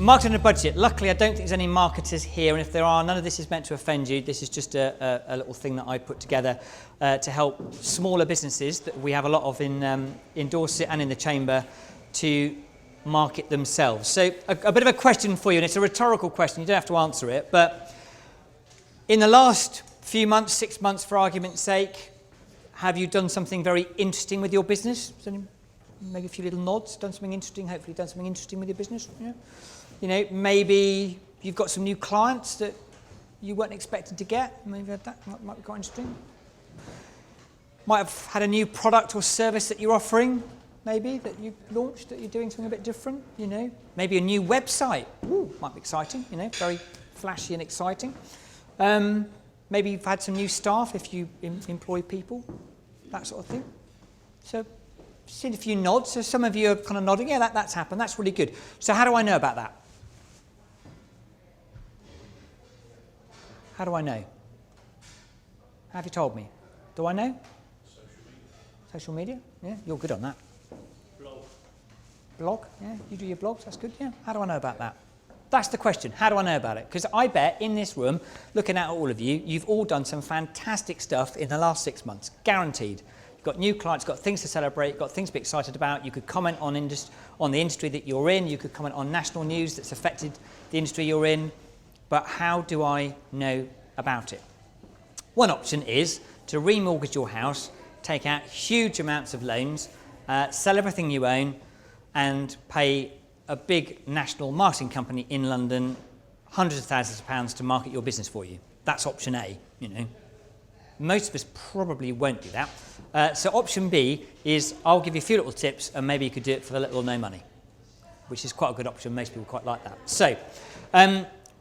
marketing and budget. Luckily, I don't think there's any marketers here, and if there are, none of this is meant to offend you. This is just a little thing that I put together to help smaller businesses that we have a lot of in Dorset and in the Chamber to market themselves. So a bit of a question for you, and it's a rhetorical question. You don't have to answer it, but in the last few months, 6 months for argument's sake, have you done something very interesting with your business? Maybe a few little nods, done something interesting, hopefully done something interesting with your business. Yeah. You know, maybe you've got some new clients that you weren't expecting to get. Maybe that might be quite interesting. Might have had a new product or service that you're offering, maybe, that you launched, that you're doing something a bit different, you know. Maybe a new website. Ooh, might be exciting, you know, very flashy and exciting. Maybe you've had some new staff if you employ people, that sort of thing. So, seen a few nods. So some of you are kind of nodding. Yeah, that's happened. That's really good. So how do I know about that? How do I know? Have you told me? Do I know? Social media? Yeah, you're good on that. Blog? Yeah, you do your blogs. That's good. Yeah. How do I know about that? That's the question. How do I know about it? Because I bet in this room, looking at all of you, you've all done some fantastic stuff in the last 6 months. Guaranteed. You've got new clients, got things to celebrate, got things to be excited about. You could comment on the industry that you're in. You could comment on national news that's affected the industry you're in. But how do I know about it? One option is to remortgage your house, take out huge amounts of loans, sell everything you own, and pay a big national marketing company in London hundreds of thousands of pounds to market your business for you. That's option A, you know. Most of us probably won't do that. So option B is I'll give you a few little tips and maybe you could do it for a little or no money, which is quite a good option. Most people quite like that. So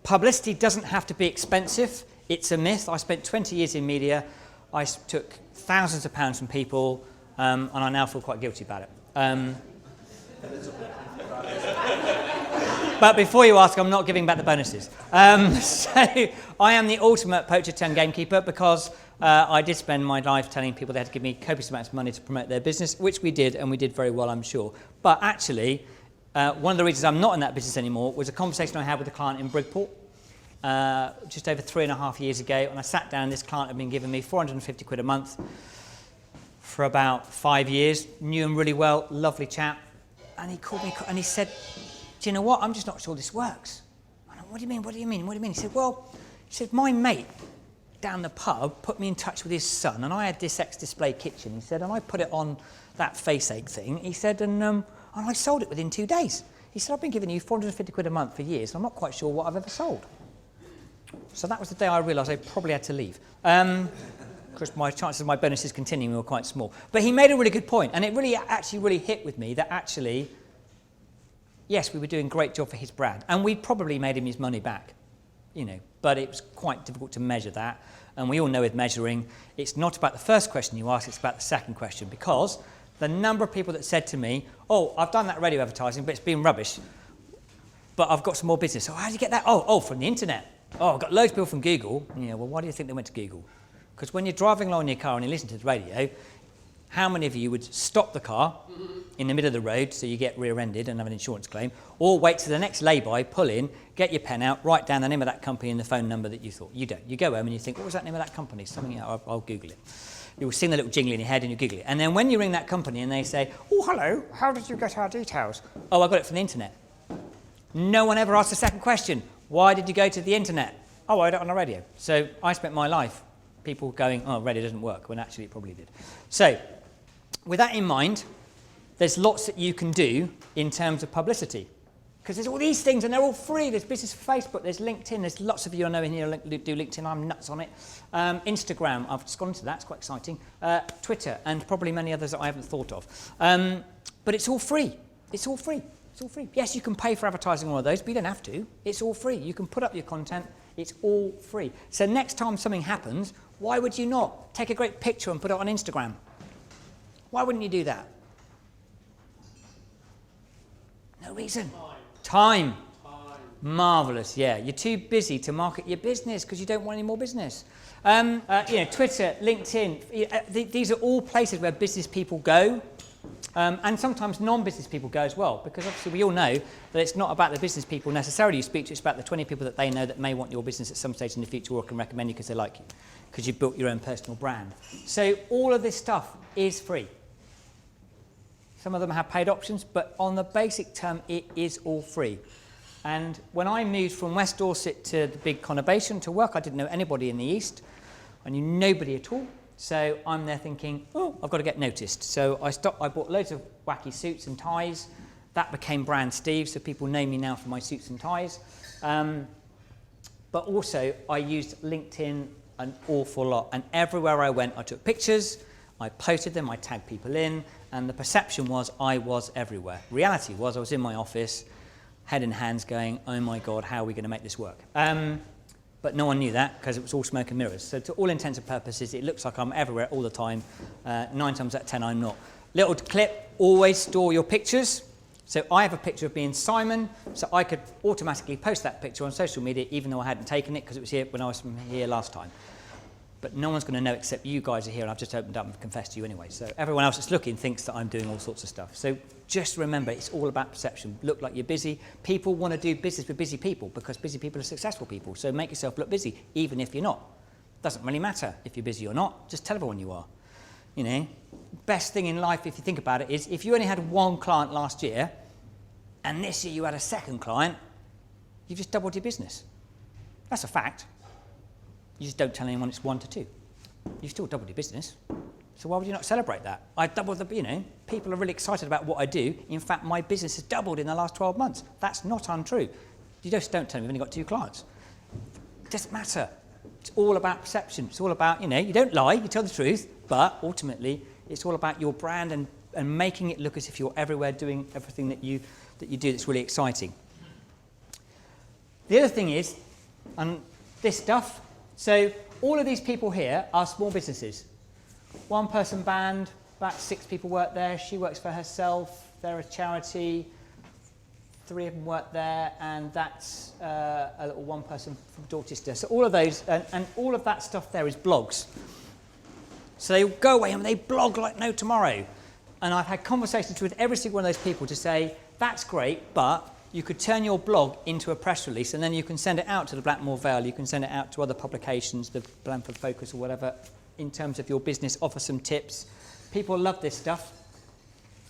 publicity doesn't have to be expensive. It's a myth. I spent 20 years in media. I took thousands of pounds from people and I now feel quite guilty about it. But before you ask, I'm not giving back the bonuses. So I am the ultimate poacher turned gamekeeper because I did spend my life telling people they had to give me copious amounts of money to promote their business, which we did, and we did very well, I'm sure. But actually, one of the reasons I'm not in that business anymore was a conversation I had with a client in Bridport just over 3.5 years ago. And I sat down, this client had been giving me 450 quid a month for about 5 years, knew him really well, lovely chap. And he called me and he said, do you know what? I'm just not sure this works. I went, what do you mean? What do you mean? What do you mean? He said, well, my mate down the pub put me in touch with his son, and I had this ex-display kitchen. He said, and I put it on that face ache thing. He said, and I sold it within 2 days. He said, I've been giving you 450 quid a month for years. I'm not quite sure what I've ever sold. So that was the day I realised I probably had to leave. Because my chances of my bonuses continuing were quite small. But he made a really good point, and it really hit with me that actually, yes, we were doing a great job for his brand, and we probably made him his money back, you know, but it was quite difficult to measure that. And we all know with measuring, it's not about the first question you ask, it's about the second question, because the number of people that said to me, oh, I've done that radio advertising, but it's been rubbish, but I've got some more business. Oh, how did you get that? Oh, from the internet. Oh, I've got loads of people from Google. Yeah, well, why do you think they went to Google? Because when you're driving along in your car and you listen to the radio, how many of you would stop the car in the middle of the road so you get rear-ended and have an insurance claim, or wait to the next lay-by, pull in, get your pen out, write down the name of that company and the phone number that you thought? You don't. You go home and you think, what was that name of that company? Something else, I'll Google it. You'll sing the little jingle in your head and you Google it. And then when you ring that company and they say, oh, hello, how did you get our details? Oh, I got it from the internet. No one ever asked the second question. Why did you go to the internet? Oh, I heard it on the radio. So I spent my life people going, oh, radio doesn't work, when actually it probably did. So with that in mind, there's lots that you can do in terms of publicity. Because there's all these things and they're all free. There's business for Facebook, there's LinkedIn, there's lots of you I know in here do LinkedIn, I'm nuts on it. Instagram, I've just gone into that, it's quite exciting. Twitter, and probably many others that I haven't thought of. But it's all free. It's all free. It's all free. Yes, you can pay for advertising on all of those, but you don't have to. It's all free. You can put up your content. It's all free. So next time something happens, why would you not take a great picture and put it on Instagram? Why wouldn't you do that? No reason. Time. Marvellous, yeah. You're too busy to market your business because you don't want any more business. Twitter, LinkedIn, these are all places where business people go. And sometimes non-business people go as well, because obviously we all know that it's not about the business people necessarily you speak to, it's about the 20 people that they know that may want your business at some stage in the future or can recommend you because they like you, because you've built your own personal brand. So all of this stuff is free. Some of them have paid options, but on the basic term, it is all free. And when I moved from West Dorset to the big conurbation to work, I didn't know anybody in the East. I knew nobody at all. So I'm there thinking, oh, I've got to get noticed. So I bought loads of wacky suits and ties. That became Brand Steve, so people know me now for my suits and ties. But also, I used LinkedIn an awful lot. And everywhere I went, I took pictures, I posted them, I tagged people in, and the perception was I was everywhere. Reality was I was in my office, head in hands going, oh my God, how are we going to make this work? But no one knew that because it was all smoke and mirrors. So to all intents and purposes, it looks like I'm everywhere all the time. 9 times out of 10, I'm not. Little clip, always store your pictures. So I have a picture of me and Simon, so I could automatically post that picture on social media even though I hadn't taken it because it was here when I was from here last time. But no one's going to know except you guys are here, and I've just opened up and confessed to you anyway. So everyone else that's looking thinks that I'm doing all sorts of stuff. So just remember, it's all about perception. Look like you're busy. People want to do business with busy people because busy people are successful people. So make yourself look busy, even if you're not. Doesn't really matter if you're busy or not. Just tell everyone you are. You know, best thing in life, if you think about it, is if you only had one client last year, and this year you had a second client, you've just doubled your business. That's a fact. You just don't tell anyone it's 1 to 2. You've still doubled your business. So why would you not celebrate that? I doubled the, people are really excited about what I do. In fact, my business has doubled in the last 12 months. That's not untrue. You just don't tell me you've only got 2 clients. It doesn't matter. It's all about perception. It's all about, you don't lie, you tell the truth, but ultimately it's all about your brand and making it look as if you're everywhere doing everything that you do that's really exciting. The other thing is, and this stuff, so all of these people here are small businesses. 1-person band, about 6 people work there. She works for herself. They're a charity. 3 of them work there, and that's a little 1-person from Dorchester. So all of those, and all of that stuff there is blogs. So they go away and they blog like no tomorrow. And I've had conversations with every single one of those people to say, that's great, but you could turn your blog into a press release and then you can send it out to the Blackmore Vale, you can send it out to other publications, the Blandford Focus or whatever, in terms of your business, offer some tips. People love this stuff.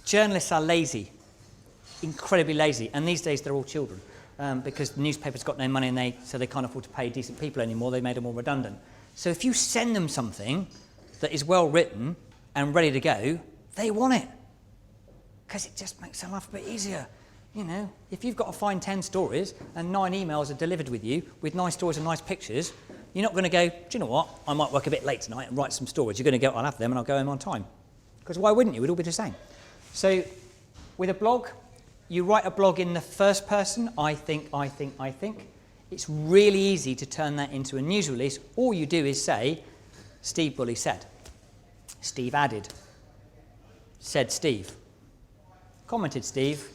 Journalists are lazy, incredibly lazy, and these days they're all children because the newspaper's got no money and so they can't afford to pay decent people anymore, they made them all redundant. So if you send them something that is well written and ready to go, they want it because it just makes their life a bit easier. If you've got to find 10 stories and 9 emails are delivered with you with nice stories and nice pictures, you're not going to go, do you know what, I might work a bit late tonight and write some stories. You're going to go, I'll have them and I'll go home on time. Because why wouldn't you? It would all be the same. So with a blog, you write a blog in the first person, I think. It's really easy to turn that into a news release. All you do is say, Steve Bulley said. Steve added. Said Steve. Commented Steve.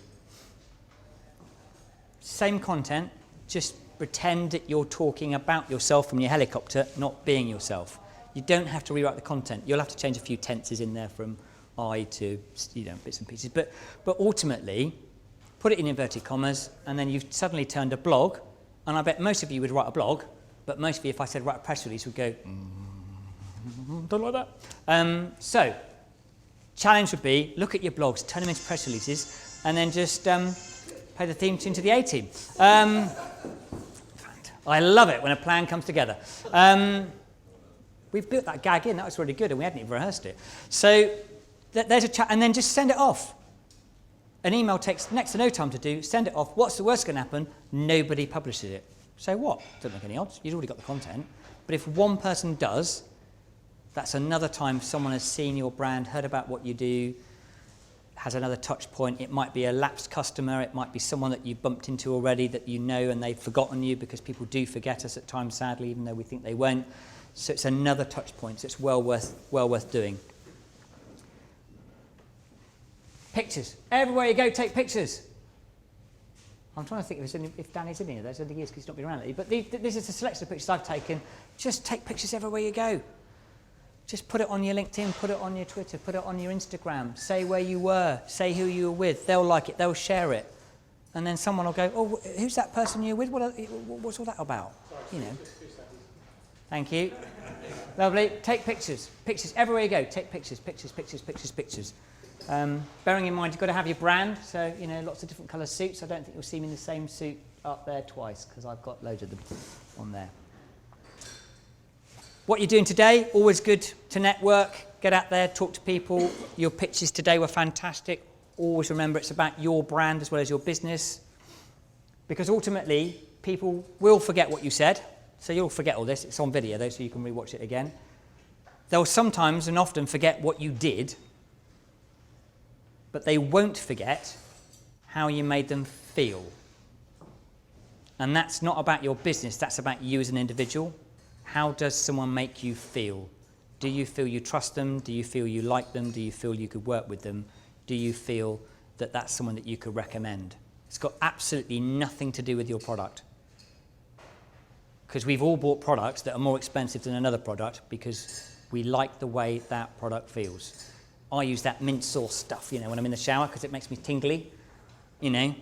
Same content, just pretend that you're talking about yourself from your helicopter, not being yourself. You don't have to rewrite the content. You'll have to change a few tenses in there from I to, bits and pieces. But ultimately, put it in inverted commas, and then you've suddenly turned a blog, and I bet most of you would write a blog, but most of you, if I said write a press release, would go, don't like that. So, challenge would be, look at your blogs, turn them into press releases, and then just play the theme tune to the A-Team. I love it when a plan comes together. We've built that gag in, that was really good, and we hadn't even rehearsed it. So there's a chat, and then just send it off. An email takes next to no time to do, send it off. What's the worst going to happen? Nobody publishes it. So what? Don't make any odds, you've already got the content. But if one person does, that's another time someone has seen your brand, heard about what you do, has another touch point. It might be a lapsed customer, it might be someone that you've bumped into already that you know and they've forgotten you, because people do forget us at times, sadly, even though we think they won't. So it's another touch point, so it's well worth doing. Pictures. Everywhere you go, take pictures. I'm trying to think if Danny's in here. There's only he is because he's not been around lately. But this is a selection of pictures I've taken. Just take pictures everywhere you go. Just put it on your LinkedIn, put it on your Twitter, put it on your Instagram. Say where you were, say who you were with. They'll like it, they'll share it. And then someone will go, oh, who's that person you're with? What's all that about? You know. Thank you. Lovely. Take pictures. Pictures. Everywhere you go, take pictures, pictures, pictures, pictures, pictures. Bearing in mind, you've got to have your brand. So, you know, lots of different colour suits. I don't think you'll see me in the same suit up there twice because I've got loads of them on there. What you're doing today, always good to network, get out there, talk to people. Your pitches today were fantastic. Always remember it's about your brand as well as your business. Because ultimately, people will forget what you said. So you'll forget all this. It's on video though, so you can rewatch it again. They'll sometimes and often forget what you did, but they won't forget how you made them feel. And that's not about your business, that's about you as an individual. How does someone make you feel? Do you feel you trust them? Do you feel you like them? Do you feel you could work with them? Do you feel that that's someone that you could recommend? It's got absolutely nothing to do with your product. Because we've all bought products that are more expensive than another product because we like the way that product feels. I use that mint sauce stuff, you know, when I'm in the shower because it makes me tingly. You know,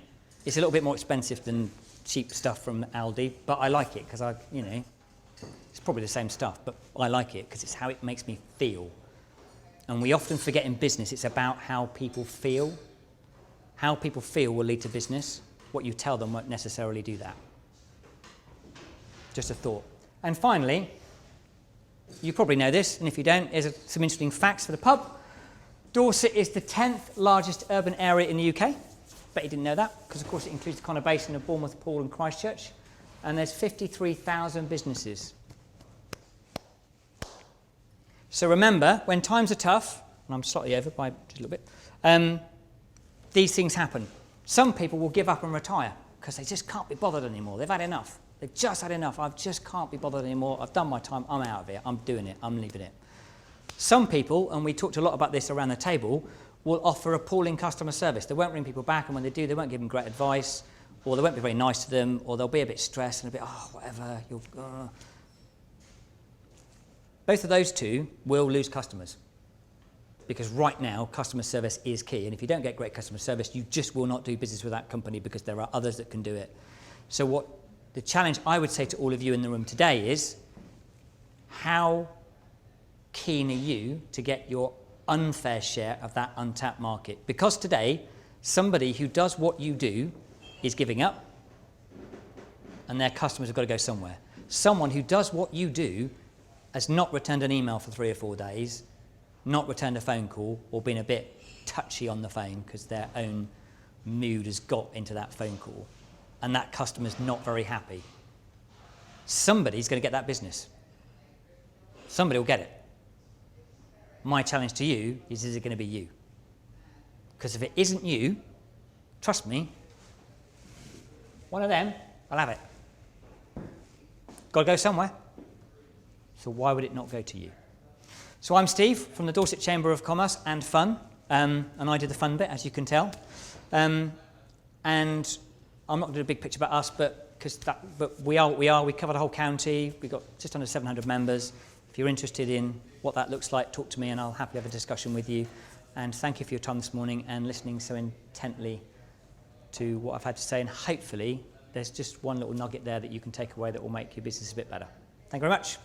it's a little bit more expensive than cheap stuff from Aldi, but I like it because it's probably the same stuff, but I like it because it's how it makes me feel. And we often forget in business, it's about how people feel. How people feel will lead to business. What you tell them won't necessarily do that. Just a thought. And finally, you probably know this, and if you don't, here's some interesting facts for the pub. Dorset is the 10th largest urban area in the UK. Bet you didn't know that, because of course it includes the Connor Basin of Bournemouth, Poole and Christchurch. And there's 53,000 businesses. So remember, when times are tough, and I'm slightly over by just a little bit, these things happen. Some people will give up and retire because they just can't be bothered anymore. They've had enough. They've just had enough. I just can't be bothered anymore. I've done my time. I'm out of it. I'm doing it. I'm leaving it. Some people, and we talked a lot about this around the table, will offer appalling customer service. They won't ring people back, and when they do, they won't give them great advice, or they won't be very nice to them, or they'll be a bit stressed and a bit, whatever. Both of those two will lose customers. Because right now, customer service is key. And if you don't get great customer service, you just will not do business with that company because there are others that can do it. So what the challenge I would say to all of you in the room today is, how keen are you to get your unfair share of that untapped market? Because today, somebody who does what you do is giving up, and their customers have got to go somewhere. Someone who does what you do has not returned an email for 3 or 4 days, not returned a phone call, or been a bit touchy on the phone because their own mood has got into that phone call, and that customer's not very happy. Somebody's going to get that business. Somebody will get it. My challenge to you is it going to be you? Because if it isn't you, trust me, one of them will have it. Got to go somewhere. So why would it not go to you? So I'm Steve from the Dorset Chamber of Commerce and Fun, and I do the fun bit, as you can tell. And I'm not going to do a big picture about us, but we cover the whole county. We've got just under 700 members. If you're interested in what that looks like, talk to me, and I'll happily have a discussion with you. And thank you for your time this morning and listening so intently to what I've had to say. And hopefully, there's just one little nugget there that you can take away that will make your business a bit better. Thank you very much.